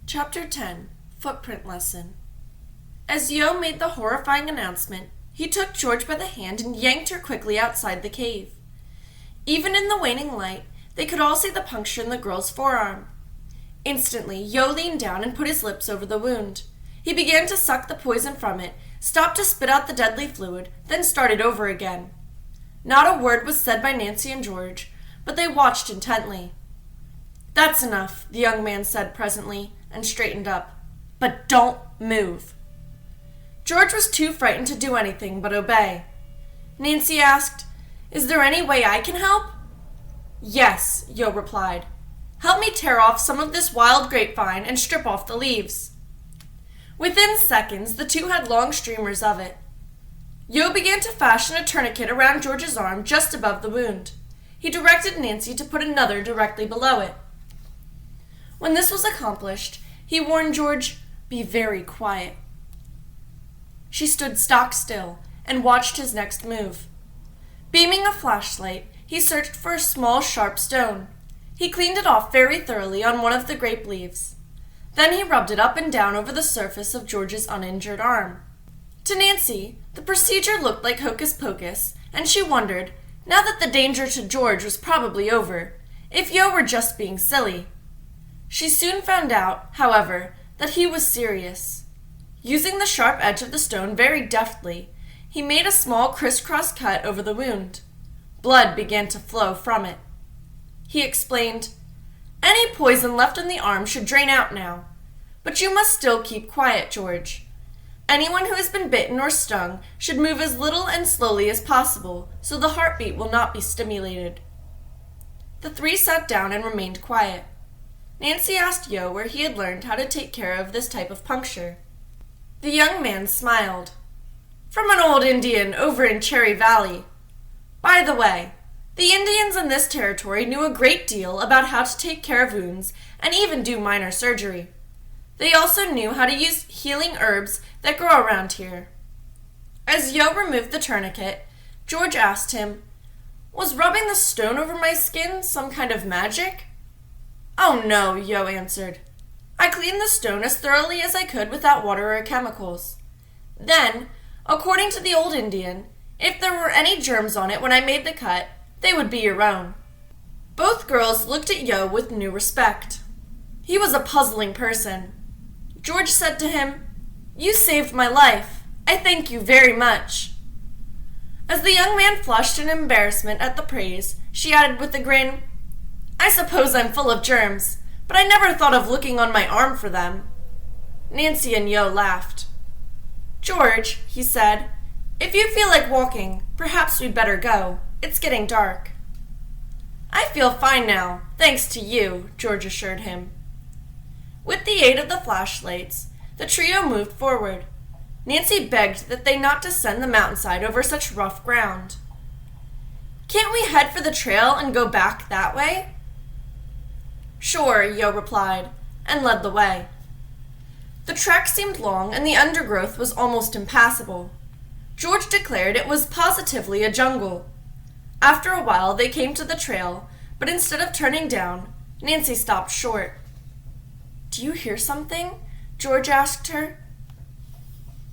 Chapter 10 Footprint Lesson. As Yo made the horrifying announcement, he took George by the hand and yanked her quickly outside the cave. Even in the waning light, they could all see the puncture in the girl's forearm. Instantly, Yo leaned down and put his lips over the wound. He began to suck the poison from it, stopped to spit out the deadly fluid, then started over again. Not a word was said by Nancy and George, but they watched intently. "That's enough," the young man said presently, and straightened up. "But don't move." George was too frightened to do anything but obey. Nancy asked, "Is there any way I can help?" "Yes," Yo replied. "Help me tear off some of this wild grapevine and strip off the leaves." Within seconds, the two had long streamers of it. Yo began to fashion a tourniquet around George's arm just above the wound. He directed Nancy to put another directly below it. When this was accomplished, he warned George, "Be very quiet." She stood stock still and watched his next move. Beaming a flashlight, he searched for a small, sharp stone. He cleaned it off very thoroughly on one of the grape leaves. Then he rubbed it up and down over the surface of George's uninjured arm. To Nancy, the procedure looked like hocus pocus, and she wondered, now that the danger to George was probably over, if Yo were just being silly. She soon found out, however, that he was serious. Using the sharp edge of the stone very deftly, he made a small crisscross cut over the wound. Blood began to flow from it. He explained, "Any poison left in the arm should drain out now, but you must still keep quiet, George. Anyone who has been bitten or stung should move as little and slowly as possible, so the heartbeat will not be stimulated." The three sat down and remained quiet. Nancy asked Yo where he had learned how to take care of this type of puncture. The young man smiled. "From an old Indian over in Cherry Valley. By the way, the Indians in this territory knew a great deal about how to take care of wounds and even do minor surgery. They also knew how to use healing herbs that grow around here." As Yo removed the tourniquet, George asked him, "Was rubbing the stone over my skin some kind of magic?" "Oh no," Yo answered. "I cleaned the stone as thoroughly as I could without water or chemicals. Then, according to the old Indian, if there were any germs on it when I made the cut, they would be your own." Both girls looked at Yo with new respect. He was a puzzling person. George said to him, "You saved my life. I thank you very much." As the young man flushed in embarrassment at the praise, she added with a grin, "I suppose I'm full of germs, but I never thought of looking on my arm for them." Nancy and Yo laughed. "George," he said, "if you feel like walking, perhaps we'd better go. It's getting dark." "I feel fine now, thanks to you," George assured him. With the aid of the flashlights, the trio moved forward. Nancy begged that they not descend the mountainside over such rough ground. "Can't we head for the trail and go back that way?" "Sure," Yo replied, and led the way. The trek seemed long, and the undergrowth was almost impassable. George declared it was positively a jungle. After a while, they came to the trail, but instead of turning down, Nancy stopped short. "Do you hear something?" George asked her.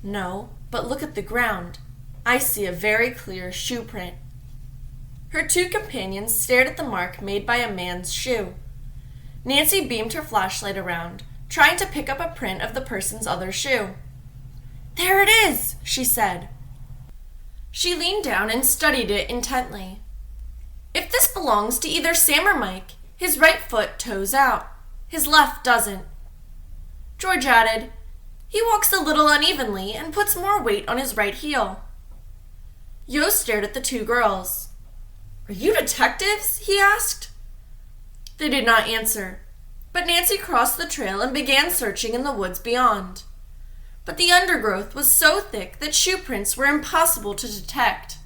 "No, but look at the ground. I see a very clear shoe print." Her two companions stared at the mark made by a man's shoe. Nancy beamed her flashlight around, trying to pick up a print of the person's other shoe. "There it is," she said. She leaned down and studied it intently. "If this belongs to either Sam or Mike, his right foot toes out. His left doesn't." George added, "He walks a little unevenly and puts more weight on his right heel." Yo stared at the two girls. "Are you detectives?" he asked. They did not answer, but Nancy crossed the trail and began searching in the woods beyond. But the undergrowth was so thick that shoe prints were impossible to detect.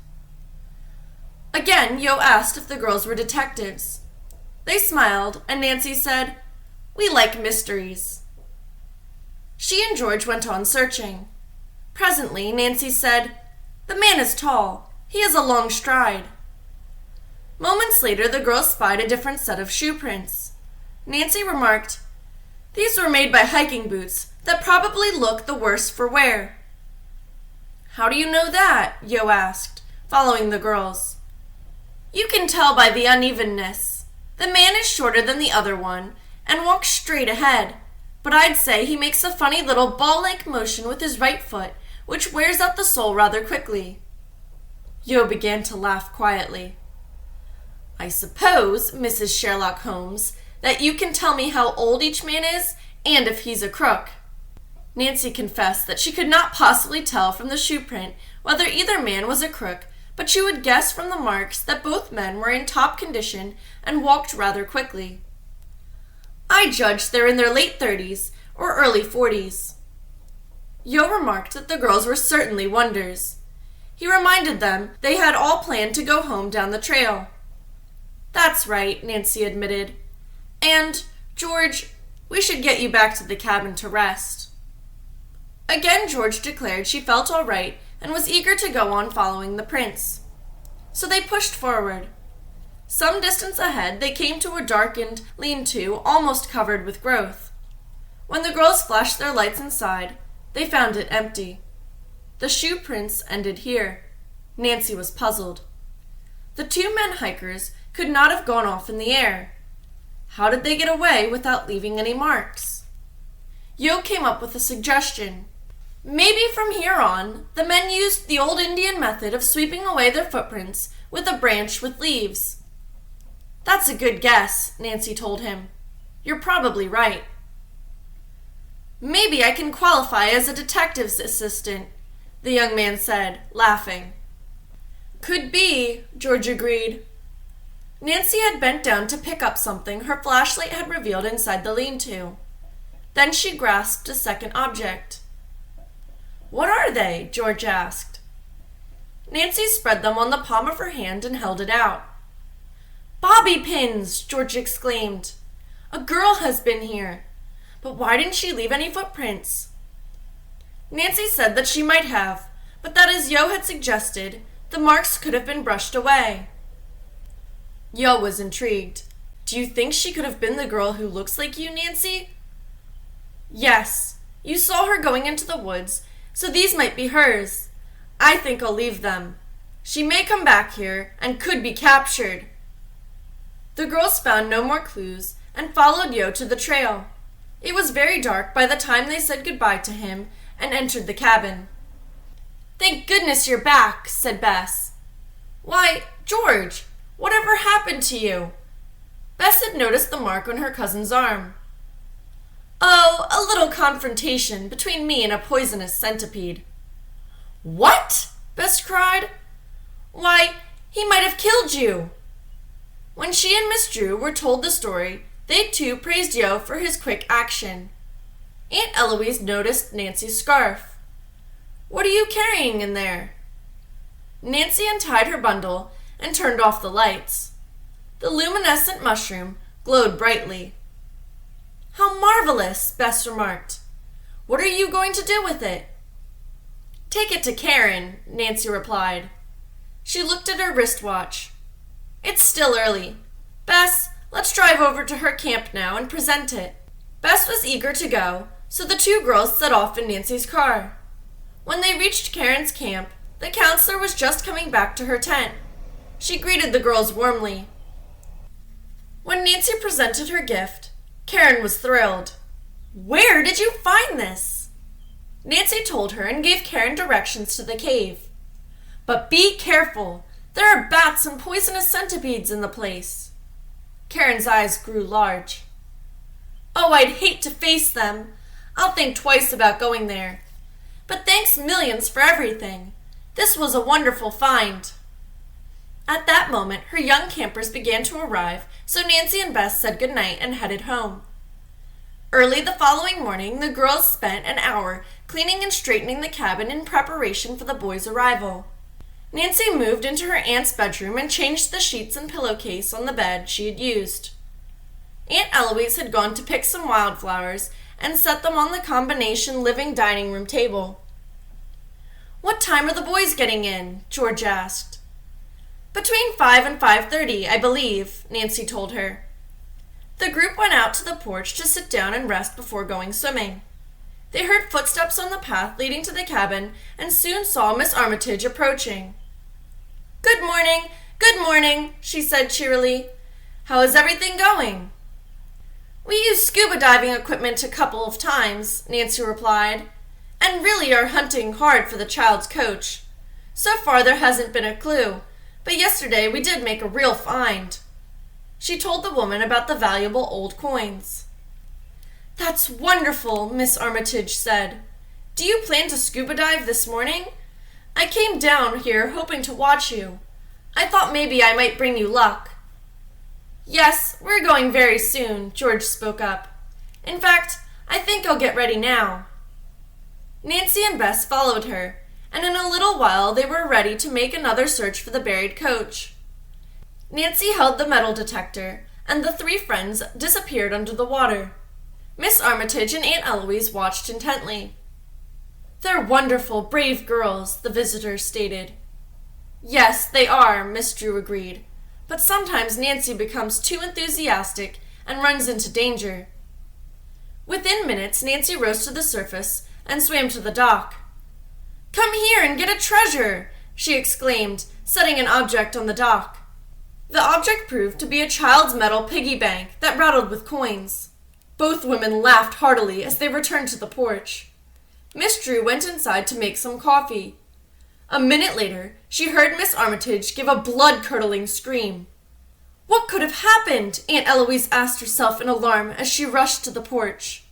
Again, Yo asked if the girls were detectives. They smiled, and Nancy said, "We like mysteries." She and George went on searching. Presently, Nancy said, "The man is tall. He has a long stride." Moments later, the girls spied a different set of shoe prints. Nancy remarked, These were made by hiking boots that probably look the worse for wear. How do you know that? Yo asked, following the girls. You can tell by the unevenness. The man is shorter than the other one and walks straight ahead, but I'd say he makes a funny little ball-like motion with his right foot, which wears out the sole rather quickly. Yo began to laugh quietly. I suppose, Mrs. Sherlock Holmes, that you can tell me how old each man is and if he's a crook. Nancy confessed that she could not possibly tell from the shoe print whether either man was a crook, but she would guess from the marks that both men were in top condition and walked rather quickly. I judge they're in their late 30s or early 40s. Yo remarked that the girls were certainly wonders. He reminded them they had all planned to go home down the trail. That's right, Nancy admitted. And, George, we should get you back to the cabin to rest. Again, George declared she felt all right and was eager to go on following the prince. So they pushed forward. Some distance ahead, they came to a darkened lean-to almost covered with growth. When the girls flashed their lights inside, they found it empty. The shoe prints ended here. Nancy was puzzled. The two men hikers could not have gone off in the air. How did they get away without leaving any marks? Yo came up with a suggestion. Maybe from here on, the men used the old Indian method of sweeping away their footprints with a branch with leaves. That's a good guess, Nancy told him. You're probably right. Maybe I can qualify as a detective's assistant, the young man said, laughing. Could be, George agreed. Nancy had bent down to pick up something her flashlight had revealed inside the lean-to. Then she grasped a second object. What are they? George asked. Nancy spread them on the palm of her hand and held it out. Bobby pins! George exclaimed. A girl has been here. But why didn't she leave any footprints? Nancy said that she might have, but that as Yo had suggested, the marks could have been brushed away. Yo was intrigued. Do you think she could have been the girl who looks like you, Nancy? Yes. You saw her going into the woods, so these might be hers. I think I'll leave them. She may come back here and could be captured. The girls found no more clues and followed Yo to the trail. It was very dark by the time they said goodbye to him and entered the cabin. Thank goodness you're back, said Bess. Why, George, whatever happened to you? Bess had noticed the mark on her cousin's arm. Oh, a little confrontation between me and a poisonous centipede. What? Bess cried. Why, he might have killed you. When she and Miss Drew were told the story, they too praised Yo for his quick action. Aunt Eloise noticed Nancy's scarf. What are you carrying in there? Nancy untied her bundle and turned off the lights. The luminescent mushroom glowed brightly. How marvelous, Bess remarked. What are you going to do with it? Take it to Karen, Nancy replied. She looked at her wristwatch. It's still early. Bess, let's drive over to her camp now and present it. Bess was eager to go, so the two girls set off in Nancy's car. When they reached Karen's camp, the counselor was just coming back to her tent. She greeted the girls warmly. When Nancy presented her gift, Karen was thrilled. Where did you find this? Nancy told her and gave Karen directions to the cave. But be careful. There are bats and poisonous centipedes in the place. Karen's eyes grew large. Oh, I'd hate to face them. I'll think twice about going there. But thanks millions for everything. This was a wonderful find. At that moment, her young campers began to arrive, so Nancy and Bess said goodnight and headed home. Early the following morning, the girls spent an hour cleaning and straightening the cabin in preparation for the boys' arrival. Nancy moved into her aunt's bedroom and changed the sheets and pillowcase on the bed she had used. Aunt Eloise had gone to pick some wildflowers and set them on the combination living dining room table. What time are the boys getting in? George asked. Between 5 and 5:30, I believe, Nancy told her. The group went out to the porch to sit down and rest before going swimming. They heard footsteps on the path leading to the cabin and soon saw Miss Armitage approaching. Good morning, she said cheerily. How is everything going? We used scuba diving equipment a couple of times, Nancy replied, and really are hunting hard for the child's coach. So far there hasn't been a clue, but yesterday we did make a real find. She told the woman about the valuable old coins. That's wonderful, Miss Armitage said. Do you plan to scuba dive this morning? I came down here hoping to watch you. I thought maybe I might bring you luck. Yes, we're going very soon, George spoke up. In fact, I think I'll get ready now. Nancy and Bess followed her, and in a little while they were ready to make another search for the buried coach. Nancy held the metal detector, and the three friends disappeared under the water. Miss Armitage and Aunt Eloise watched intently. They're wonderful, brave girls, the visitor stated. Yes, they are, Miss Drew agreed. But sometimes Nancy becomes too enthusiastic and runs into danger. Within minutes, Nancy rose to the surface and swam to the dock. Come here and get a treasure, she exclaimed, setting an object on the dock. The object proved to be a child's metal piggy bank that rattled with coins. Both women laughed heartily as they returned to the porch. Miss Drew went inside to make some coffee. A minute later, she heard Miss Armitage give a blood-curdling scream. What could have happened? Aunt Eloise asked herself in alarm as she rushed to the porch.